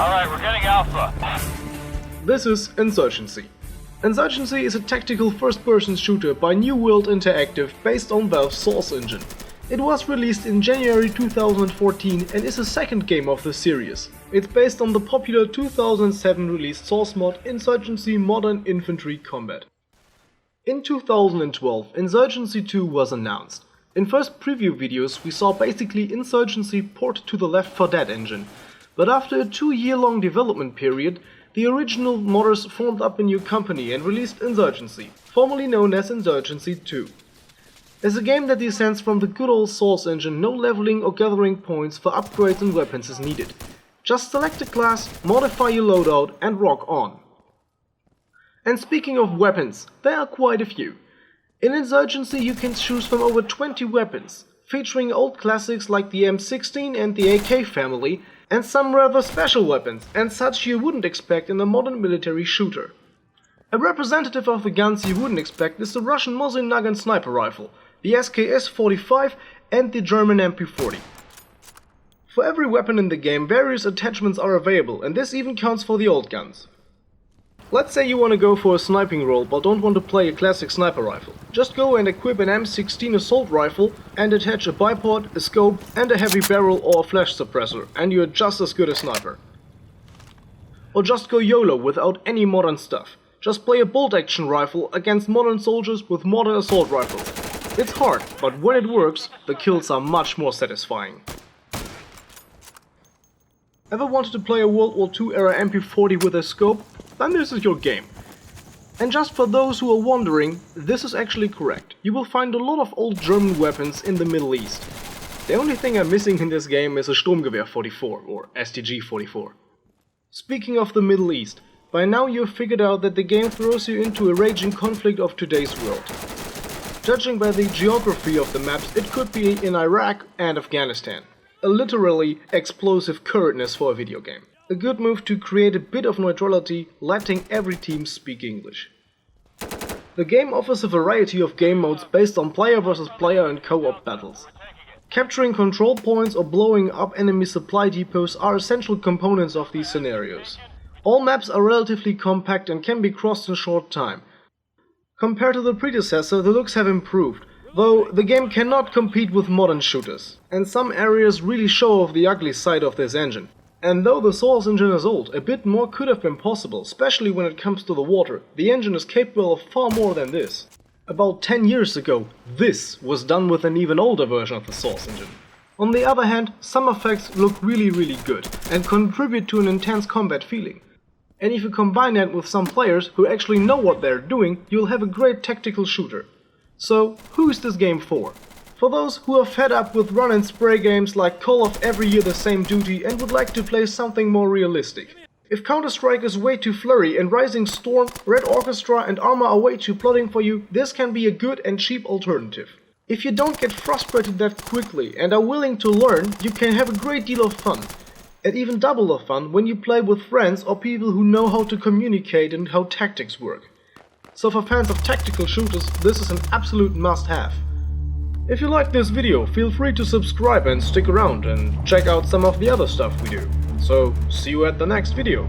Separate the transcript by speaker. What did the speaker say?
Speaker 1: Alright, we're getting Alpha.
Speaker 2: This is Insurgency. Insurgency is a tactical first-person shooter by New World Interactive based on Valve's Source engine. It was released in January 2014 and is the second game of the series. It's based on the popular 2007 released source mod Insurgency Modern Infantry Combat. In 2012, Insurgency 2 was announced. In first preview videos we saw basically Insurgency ported to the Left 4 Dead engine, but after a 2-year-long development period, the original modders formed up a new company and released Insurgency, formerly known as Insurgency 2. As a game that descends from the good old Source engine, no leveling or gathering points for upgrades and weapons is needed. Just select a class, modify your loadout and rock on. And speaking of weapons, there are quite a few. In Insurgency you can choose from over 20 weapons, featuring old classics like the M16 and the AK family, and some rather special weapons, and such you wouldn't expect in a modern military shooter. A representative of the guns you wouldn't expect is the Russian Mosin Nagant sniper rifle, the SKS-45 and the German MP40. For every weapon in the game, various attachments are available, and this even counts for the old guns. Let's say you want to go for a sniping role but don't want to play a classic sniper rifle. Just go and equip an M16 assault rifle and attach a bipod, a scope and a heavy barrel or a flash suppressor, and you're just as good a sniper. Or just go YOLO without any modern stuff. Just play a bolt action rifle against modern soldiers with modern assault rifles. It's hard, but when it works, the kills are much more satisfying. Ever wanted to play a World War II era MP40 with a scope? Then this is your game. And just for those who are wondering, this is actually correct. You will find a lot of old German weapons in the Middle East. The only thing I'm missing in this game is a Sturmgewehr 44 or STG 44. Speaking of the Middle East, by now you've figured out that the game throws you into a raging conflict of today's world. Judging by the geography of the maps, it could be in Iraq and Afghanistan. A literally explosive currentness for a video game. A good move to create a bit of neutrality, letting every team speak English. The game offers a variety of game modes based on player versus player and co-op battles. Capturing control points or blowing up enemy supply depots are essential components of these scenarios. All maps are relatively compact and can be crossed in short time. Compared to the predecessor, the looks have improved, though the game cannot compete with modern shooters, and some areas really show off the ugly side of this engine. And though the Source engine is old, a bit more could have been possible, especially when it comes to the water. The engine is capable of far more than this. About 10 years ago, this was done with an even older version of the Source engine. On the other hand, some effects look really good and contribute to an intense combat feeling. And if you combine that with some players who actually know what they're doing, you'll have a great tactical shooter. So, who is this game for? For those who are fed up with run and spray games like Call of every year the same duty and would like to play something more realistic. If Counter-Strike is way too flurry and Rising Storm, Red Orchestra and Arma are way too plodding for you, this can be a good and cheap alternative. If you don't get frustrated that quickly and are willing to learn, you can have a great deal of fun. And even double the fun when you play with friends or people who know how to communicate and how tactics work. So for fans of tactical shooters, this is an absolute must-have. If you liked this video, feel free to subscribe and stick around and check out some of the other stuff we do. So, see you at the next video.